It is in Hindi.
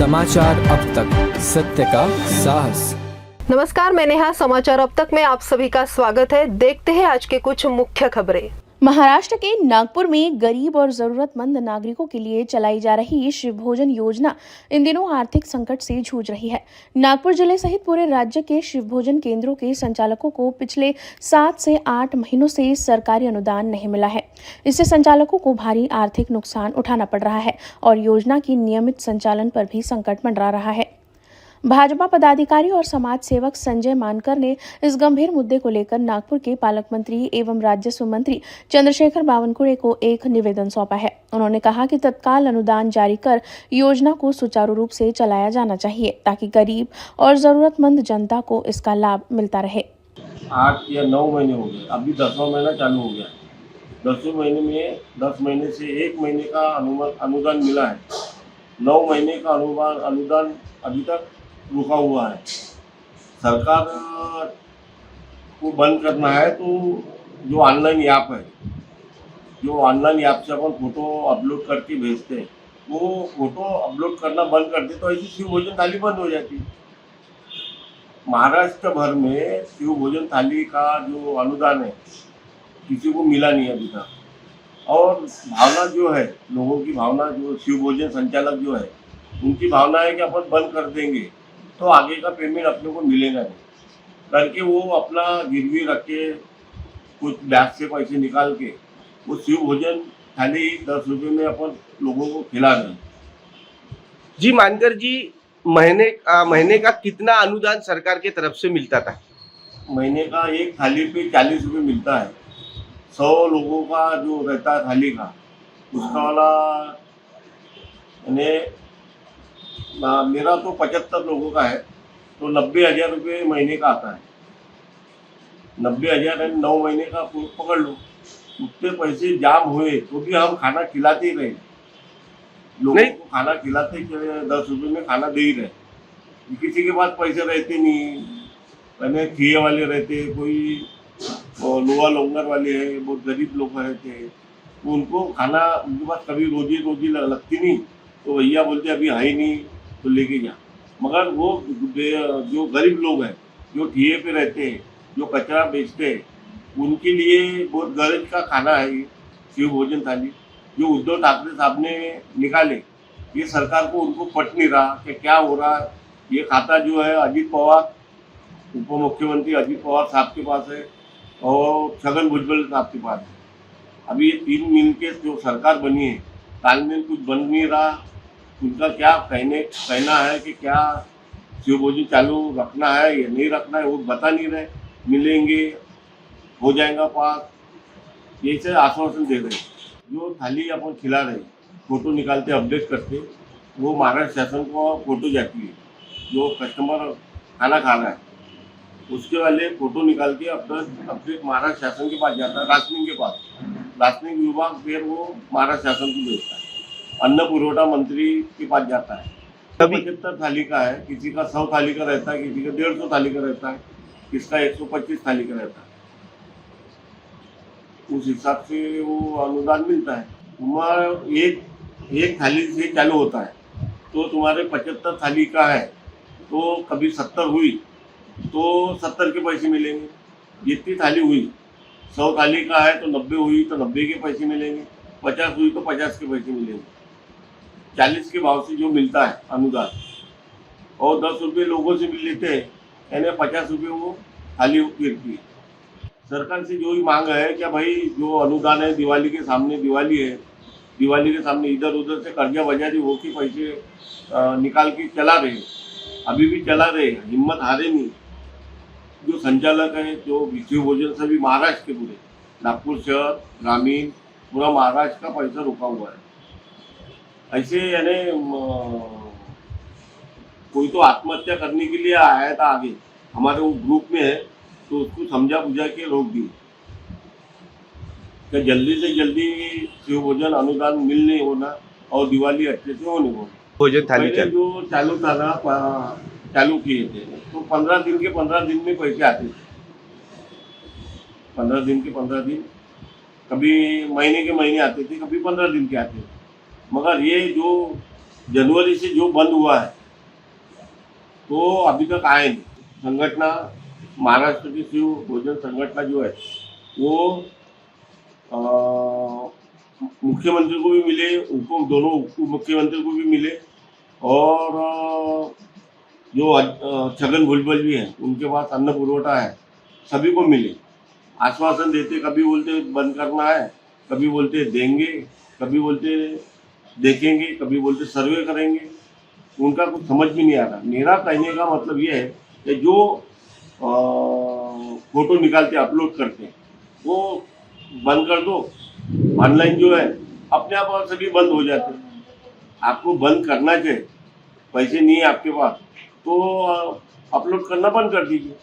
समाचार अब तक, सत्य का साहस। नमस्कार, मैं नेहा। समाचार अब तक में आप सभी का स्वागत है। देखते हैं आज के कुछ मुख्य खबरें। महाराष्ट्र के नागपुर में गरीब और जरूरतमंद नागरिकों के लिए चलाई जा रही शिव भोजन योजना इन दिनों आर्थिक संकट से जूझ रही है। नागपुर जिले सहित पूरे राज्य के शिव भोजन केंद्रों के संचालकों को पिछले 7 से 8 महीनों से सरकारी अनुदान नहीं मिला है। इससे संचालकों को भारी आर्थिक नुकसान उठाना पड़ रहा है और योजना की नियमित संचालन पर भी संकट मंडरा रहा है। भाजपा पदाधिकारी और समाज सेवक संजय मानकर ने इस गंभीर मुद्दे को लेकर नागपुर के पालक मंत्री एवं राजस्व मंत्री चंद्रशेखर बावनकुळे को एक निवेदन सौंपा है। उन्होंने कहा कि तत्काल अनुदान जारी कर योजना को सुचारू रूप से चलाया जाना चाहिए ताकि गरीब और जरूरतमंद जनता को इसका लाभ मिलता रहे। 8 या 9 महीने हो गए, अभी 10वां महीना चालू हो गया। 10वें महीने में 10 महीने से 1 महीने का अनुदान मिला है। 9 महीने का अनुदान अभी तक रुका हुआ है। सरकार को बंद करना है तो जो ऑनलाइन ऐप है, जो ऑनलाइन ऐप से अपन फोटो अपलोड करके भेजते हैं, वो फोटो अपलोड करना बंद कर दे तो ऐसी शिव भोजन थाली बंद हो जाती है। महाराष्ट्र भर में शिव भोजन थाली का जो अनुदान है किसी को मिला नहीं अभी तक। और भावना जो है, लोगों की भावना, जो शिव भोजन संचालक जो है उनकी भावना है कि अपन बंद कर देंगे तो आगे का पेमेंट अपने को मिलेगा नहीं, करके वो अपना गिरवी रख के कुछ बैग से पैसे निकाल के वो शिव भोजन थाली 10 रुपये में अपन लोगों को खिला रहे हैं। जी मानकर जी, महीने का कितना अनुदान सरकार के तरफ से मिलता था? महीने का एक थाली पे 40 रुपये मिलता है। 100 लोगों का जो रहता है थाली का, उसका वाला यानी मेरा तो 75 लोगों का है तो 90,000 रुपये महीने का आता है। 90,000 है, 9 महीने का पकड़ लो। उतने पैसे जाम हुए तो भी हम खाना खिलाते ही रहे, लोगों को खाना खिलाते ही 10 रुपये में खाना दे ही रहे। किसी के पास पैसे रहते नहीं, मैंने खिए वाले रहते, कोई लोहा लोंगर वाले हैं, बहुत गरीब लोग रहते हैं, तो उनको खाना उनके पास कभी रोजी लगती नहीं, तो भैया बोलते अभी है ही नहीं तो लेके जा। मगर वो जो गरीब लोग हैं, जो ठिए पे रहते हैं, जो कचरा बेचते हैं, उनके लिए बहुत गरज का खाना है ये शिव भोजन थाली, जो उद्धव ठाकरे साहब ने निकाले। ये सरकार को उनको पट नहीं रहा कि क्या हो रहा है। ये खाता जो है अजीत पवार, उप मुख्यमंत्री अजीत पवार साहब के पास है और छगन भुजबल साहब के पास है। अभी ये 3 मिलके जो सरकार बनी है, तालमेल कुछ बन नहीं रहा। उनका क्या कहना है कि क्या शिव भोजन चालू रखना है या नहीं रखना है, वो बता नहीं रहे। मिलेंगे, हो जाएगा पास, ये से आश्वासन दे रहे। जो थाली अपन खिला रहे, फोटो निकालते अपडेट करते, वो महाराष्ट्र शासन को फोटो जाती है। जो कस्टमर खाना खा रहा है उसके वाले फोटो निकाल के अपडेट महाराष्ट्र शासन के पास जाता है, राशनिंग के पास। राशनिंग विभाग फिर वो महाराष्ट्र शासन को भेजता है, अन्न पुरवठा मंत्री के पास जाता है। 75 थाली का है, किसी का 100 थाली का रहता है, किसी का 150 थाली का रहता है, किसका 125 थाली का रहता है। उस हिसाब से वो अनुदान मिलता है। तुम्हारा एक थाली से चालू होता है तो तुम्हारे 75 थाली का है तो कभी 70 हुई तो 70 के पैसे मिलेंगे। जितनी थाली हुई, 100 थाली का है तो 90 हुई तो 90 के पैसे मिलेंगे, 50 हुई तो 50 के पैसे मिलेंगे। 40 के भाव से जो मिलता है अनुदान, और 10 रुपये लोगों से मिल लेते हैं, यानी 50 रुपये वो थाली गिरती है। सरकार से जो ही मांग है कि भाई जो अनुदान है, दिवाली के सामने दिवाली है, दिवाली के सामने इधर उधर से कर्जा बाजारी हो के पैसे निकाल के चला रहे, अभी भी चला रहे, हिम्मत हारे नहीं। जो संचालक है, जो शिव भोजन सभी महाराष्ट्र के पूरे नागपुर शहर, ग्रामीण, पूरा महाराष्ट्र का पैसा रुका हुआ है। ऐसे यानी कोई तो आत्महत्या करने के लिए आया था आगे, हमारे वो ग्रुप में है, तो उसको समझा बुझा के रोक दी कि जल्दी से जल्दी शिव भोजन अनुदान मिलने होना और दिवाली अच्छे से होने होना। भोजन थाली जो चालू था ना, चालू किए थे तो 15 दिन के 15 दिन में पैसे आते थे। 15 दिन के 15 दिन, कभी महीने के महीने आते थे, कभी 15 दिन के आते थे। मगर ये जो जनवरी से जो बंद हुआ है तो अभी तक आए नहीं। संगठना महाराष्ट्र की शिव भोजन संगठना जो है वो मुख्यमंत्री को भी मिले, दोनों उप मुख्यमंत्री को भी मिले और जो छगन भुजबल भी हैं उनके पास अन्न पुरवठा है, सभी को मिले। आश्वासन देते, कभी बोलते बंद करना है, कभी बोलते देंगे, कभी बोलते देखेंगे, कभी बोलते सर्वे करेंगे। उनका कुछ समझ भी नहीं आ रहा। मेरा कहने का मतलब ये है कि जो फोटो निकालते अपलोड करते हैं वो बंद कर दो। ऑनलाइन जो है अपने आप और सभी बंद हो जाते हैं। आपको बंद करना चाहिए, पैसे नहीं है आपके पास तो अपलोड करना बंद कर दीजिए।